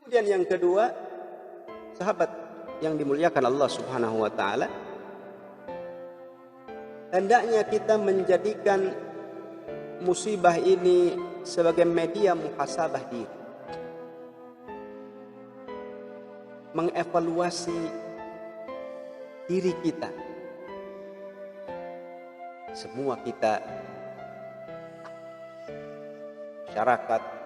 Kemudian yang kedua, sahabat yang dimuliakan Allah Subhanahu wa taala, hendaknya kita menjadikan musibah ini sebagai media muhasabah diri. Mengevaluasi diri kita. Semua kita, masyarakat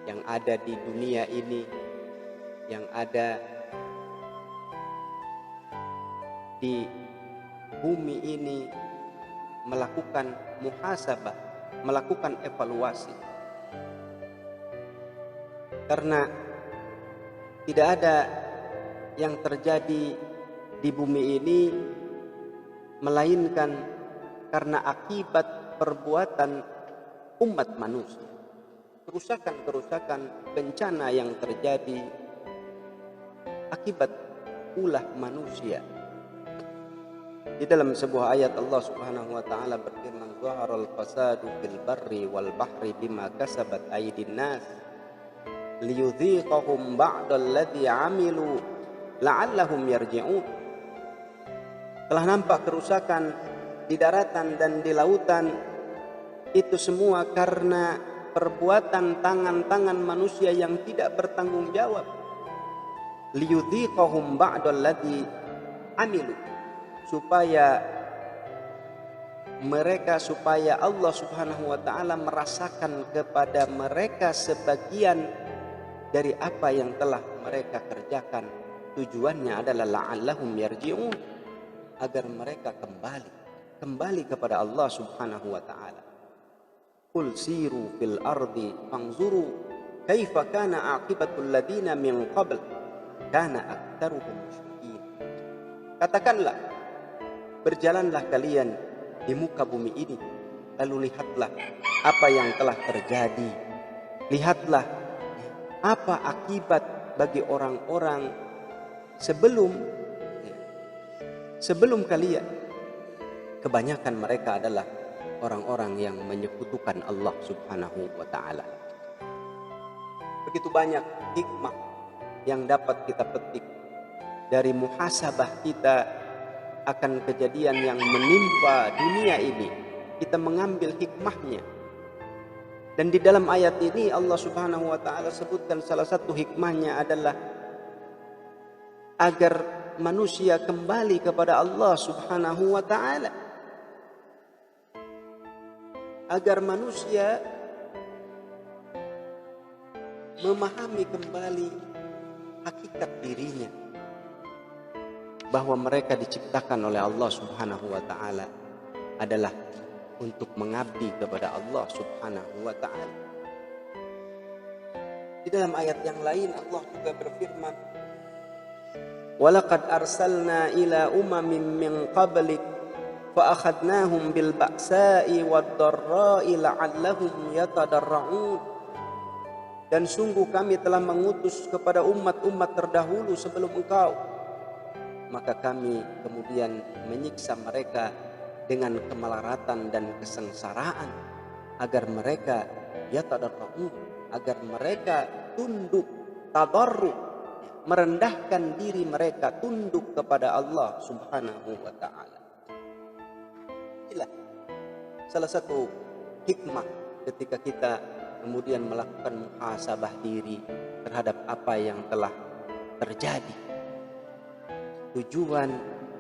yang ada di dunia ini, yang ada di bumi ini, melakukan muhasabah, melakukan evaluasi. Karena tidak ada yang terjadi di bumi ini melainkan karena akibat perbuatan umat manusia. Kerusakan-kerusakan, bencana yang terjadi akibat ulah manusia. Di dalam sebuah ayat Allah Subhanahu wa taala berfirman, "Zaharal fasadu fil barri wal bahri bima kasabat aydin nas liyudhiqahum ba'dalladzi 'amilu la'allahum yarji'un." Telah nampak kerusakan di daratan dan di lautan, itu semua karena perbuatan tangan-tangan manusia yang tidak bertanggung jawab. Liyudhiqahum ba'dalladzi 'amilu, supaya Allah Subhanahu wa taala merasakan kepada mereka sebagian dari apa yang telah mereka kerjakan. Tujuannya adalah la'allahum yarji'un, agar mereka kembali kepada Allah Subhanahu wa taala. Qul siru fil ardi fanzuru kaifa kana aqibatul ladina min qabl kana aktsaruhum musyrikin. Katakanlah, berjalanlah kalian di muka bumi ini, lalu lihatlah apa yang telah terjadi. Lihatlah apa akibat bagi orang-orang sebelum kalian. Kebanyakan mereka adalah orang-orang yang menyekutukan Allah Subhanahu wa taala. Begitu banyak hikmah yang dapat kita petik dari muhasabah kita akan kejadian yang menimpa dunia ini. Kita mengambil hikmahnya. Dan di dalam ayat ini Allah Subhanahu wa taala sebutkan salah satu hikmahnya adalah agar manusia kembali kepada Allah Subhanahu wa taala. Agar manusia memahami kembali hakikat dirinya, bahwa mereka diciptakan oleh Allah Subhanahu wa taala adalah untuk mengabdi kepada Allah Subhanahu wa taala. Di dalam ayat yang lain Allah juga berfirman, "Walaqad arsalna ila umamin min qablik fa akhadnahum bil ba'sa'i wad dharra'i la'allahum yatadarra'un." Dan sungguh kami telah mengutus kepada umat-umat terdahulu sebelum engkau, maka kami kemudian menyiksa mereka dengan kemelaratan dan kesengsaraan, agar mereka yatadarra'un, agar mereka tunduk, tadarru', merendahkan diri mereka, tunduk kepada Allah Subhanahu wa taala. Inilah salah satu hikmah ketika kita kemudian melakukan muhasabah diri terhadap apa yang telah terjadi. Tujuan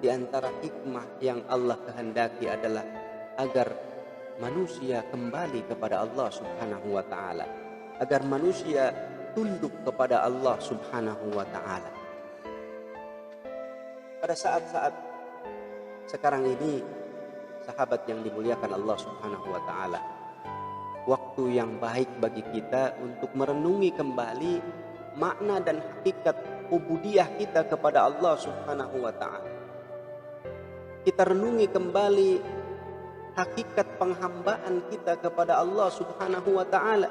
di antara hikmah yang Allah kehendaki adalah agar manusia kembali kepada Allah Subhanahu wa taala, agar manusia tunduk kepada Allah Subhanahu wa taala. Pada saat-saat sekarang ini, sahabat yang dimuliakan Allah Subhanahu wa taala, waktu yang baik bagi kita untuk merenungi kembali makna dan hakikat ubudiyah kita kepada Allah Subhanahu wa taala. Kita renungi kembali hakikat penghambaan kita kepada Allah Subhanahu wa taala.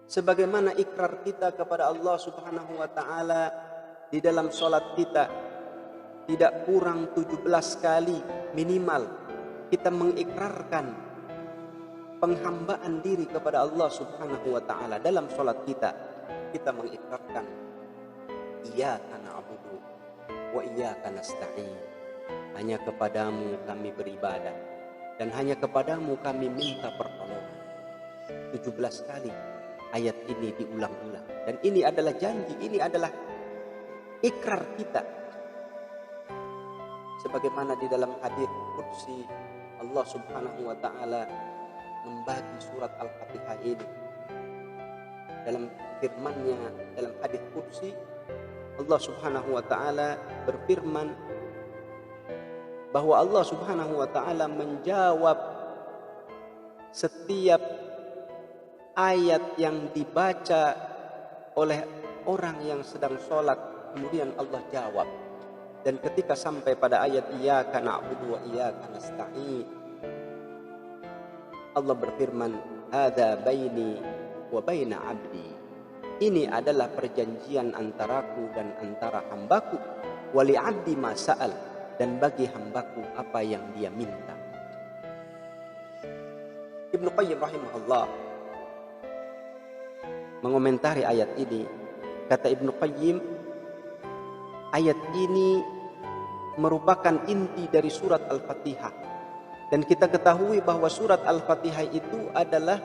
Sebagaimana ikrar kita kepada Allah Subhanahu wa taala di dalam salat kita, tidak kurang 17 kali minimal kita mengikrarkan penghambaan diri kepada Allah Subhanahu wa taala dalam salat kita, kita mengikrarkan iyyaka na'budu wa iyyaka nasta'in. Hanya kepadamu kami beribadah dan hanya kepadamu kami minta pertolongan. 17 kali ayat ini diulang-ulang, dan ini adalah janji, ini adalah ikrar kita. Sebagaimana di dalam hadis qudsi Allah Subhanahu wa taala membagi surat Al-Fatihah ini. Dalam firman-Nya dalam hadis qudsi, Allah Subhanahu wa taala berfirman bahwa Allah Subhanahu wa taala menjawab setiap ayat yang dibaca oleh orang yang sedang sholat, kemudian Allah jawab. Dan ketika sampai pada ayat iyyaka na'budu wa iyyaka nasta'in, Allah berfirman, hadza baini wa baina 'abdi. Ini adalah perjanjian antaraku dan antara hambaku. Wa li 'abdi ma sa'al, dan bagi hambaku apa yang dia minta. Ibnu Qayyim rahimahullah mengomentari ayat ini, kata Ibnu Qayyim, ayat ini merupakan inti dari surat Al-Fatihah. Dan kita ketahui bahwa surat Al-Fatihah itu adalah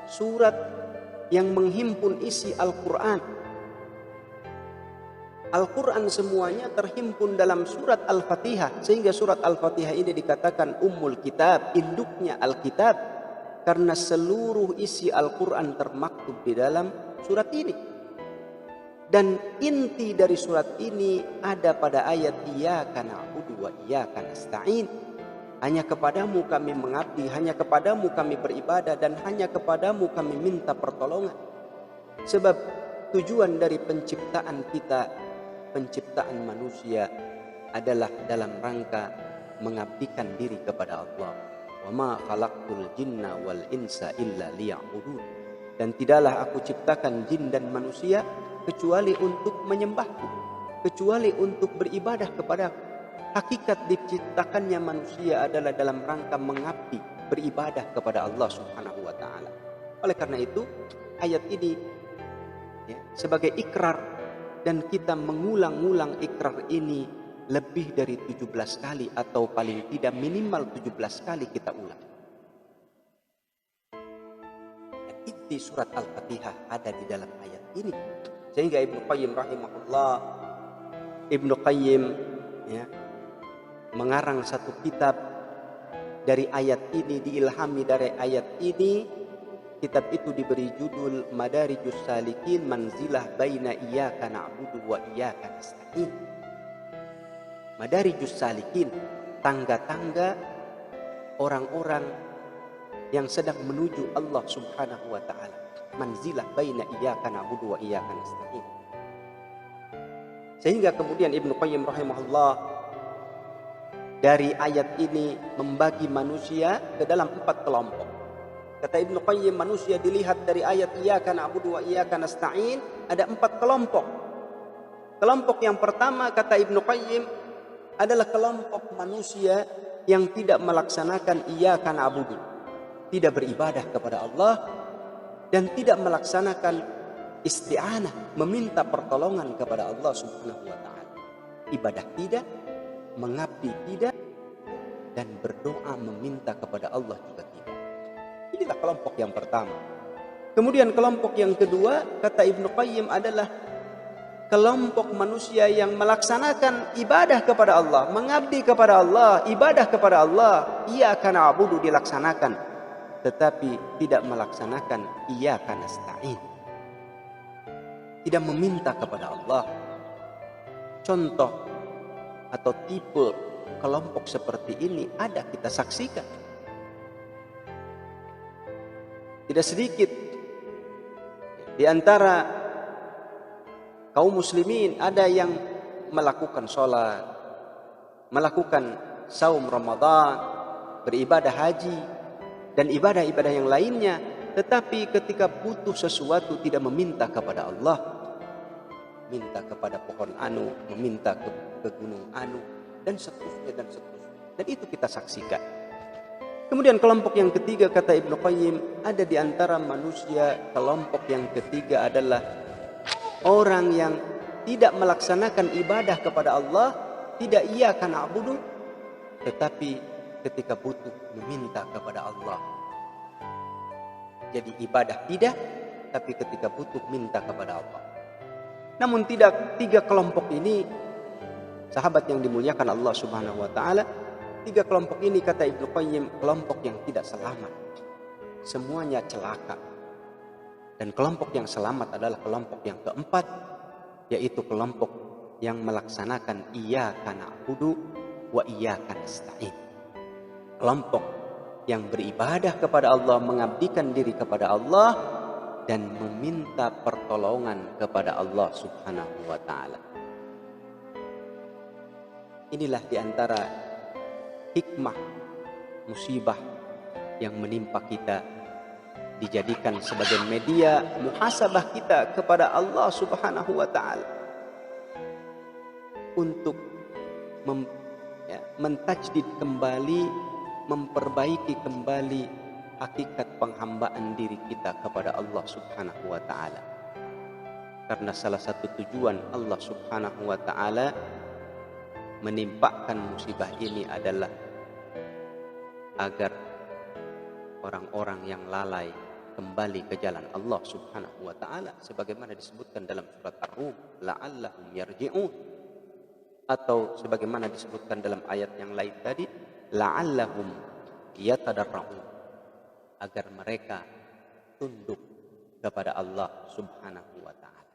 surat yang menghimpun isi Al-Quran. Al-Quran semuanya terhimpun dalam surat Al-Fatihah. Sehingga surat Al-Fatihah ini dikatakan Ummul Kitab, induknya Al-Kitab. Karena seluruh isi Al-Quran termaktub di dalam surat ini. Dan inti dari surat ini ada pada ayat iyyaka na'budu wa iyyaka nasta'in. Hanya kepadamu kami mengabdi, hanya kepadamu kami beribadah, dan hanya kepadamu kami minta pertolongan. Sebab tujuan dari penciptaan kita, penciptaan manusia adalah dalam rangka mengabdikan diri kepada Allah. Wa ma khalaqtul jinna wal insa illa liya'budun. Dan tidaklah aku ciptakan jin dan manusia kecuali untuk menyembahku, kecuali untuk beribadah kepadaku. Hakikat diciptakannya manusia adalah dalam rangka mengabdi, beribadah kepada Allah Subhanahu wa taala. Oleh karena itu, ayat ini sebagai ikrar, dan kita mengulang-ulang ikrar ini lebih dari 17 kali, atau paling tidak minimal 17 kali kita ulang. Dan inti surat Al-Fatihah ada di dalam ayat ini. Sehingga Ibnu Qayyim rahimahullah, Ibnu Qayyim mengarang satu kitab dari ayat ini, diilhami dari ayat ini. Kitab itu diberi judul Madarijus Salikin Manzilah Baina Iyyaka Na'budu wa Iyyaka Nasta'in. Madarijus Salikin, tangga-tangga orang-orang yang sedang menuju Allah Subhanahu wa taala. Manzilah baina iyyaka na'budu wa iyyaka nasta'in. Sehingga kemudian Ibnu Qayyim rahimahullah dari ayat ini membagi manusia ke dalam 4 kelompok. Kata Ibnu Qayyim, manusia dilihat dari ayat iyyaka na'budu wa iyyaka nasta'in ada 4 kelompok. Kelompok yang pertama, kata Ibnu Qayyim, adalah kelompok manusia yang tidak melaksanakan iyyaka na'budu, tidak beribadah kepada Allah, dan tidak melaksanakan isti'anah, meminta pertolongan kepada Allah Subhanahu wa taala. Ibadah tidak, mengabdi tidak, dan berdoa meminta kepada Allah juga tidak. Inilah kelompok yang pertama. Kemudian kelompok yang kedua, kata Ibnu Qayyim, adalah kelompok manusia yang melaksanakan ibadah kepada Allah, mengabdi kepada Allah, ibadah kepada Allah, iyyaka na'budu dilaksanakan, tetapi tidak melaksanakan iyyaka nasta'in, tidak meminta kepada Allah. Contoh atau tipe kelompok seperti ini ada kita saksikan. Tidak sedikit di antara kaum muslimin ada yang melakukan sholat, melakukan saum Ramadan, beribadah haji, dan ibadah-ibadah yang lainnya, tetapi ketika butuh sesuatu tidak meminta kepada Allah, minta kepada pohon anu, meminta ke gunung anu, dan seterusnya dan seterusnya. Dan itu kita saksikan. Kemudian kelompok yang ketiga kata Ibnu Qayyim, ada di antara manusia kelompok yang ketiga adalah orang yang tidak melaksanakan ibadah kepada Allah, tidak iyyaka na'budu, tetapi ketika butuh meminta kepada Allah. Jadi ibadah tidak, tapi ketika butuh minta kepada Allah. Namun tidak, tiga kelompok ini, sahabat yang dimuliakan Allah Subhanahu wa taala, tiga kelompok ini kata Ibnu Qayyim kelompok yang tidak selamat. Semuanya celaka. Dan kelompok yang selamat adalah kelompok yang keempat, yaitu kelompok yang melaksanakan iyyaka na'budu wa iyyaka nasta'in. Kelompok yang beribadah kepada Allah, mengabdikan diri kepada Allah, dan meminta pertolongan kepada Allah Subhanahu wa taala. Inilah diantara hikmah musibah yang menimpa kita, dijadikan sebagai media muhasabah kita kepada Allah Subhanahu wa taala untuk mentajdid kembali, memperbaiki kembali hakikat penghambaan diri kita kepada Allah Subhanahu wa taala. Karena salah satu tujuan Allah Subhanahu wa taala menimpakan musibah ini adalah agar orang-orang yang lalai kembali ke jalan Allah Subhanahu wa taala, sebagaimana disebutkan dalam surat Ar-Rum, la'allahum yarji'un, atau sebagaimana disebutkan dalam ayat yang lain tadi, la'allahum yatadarra'un, agar mereka tunduk kepada Allah Subhanahu wa taala.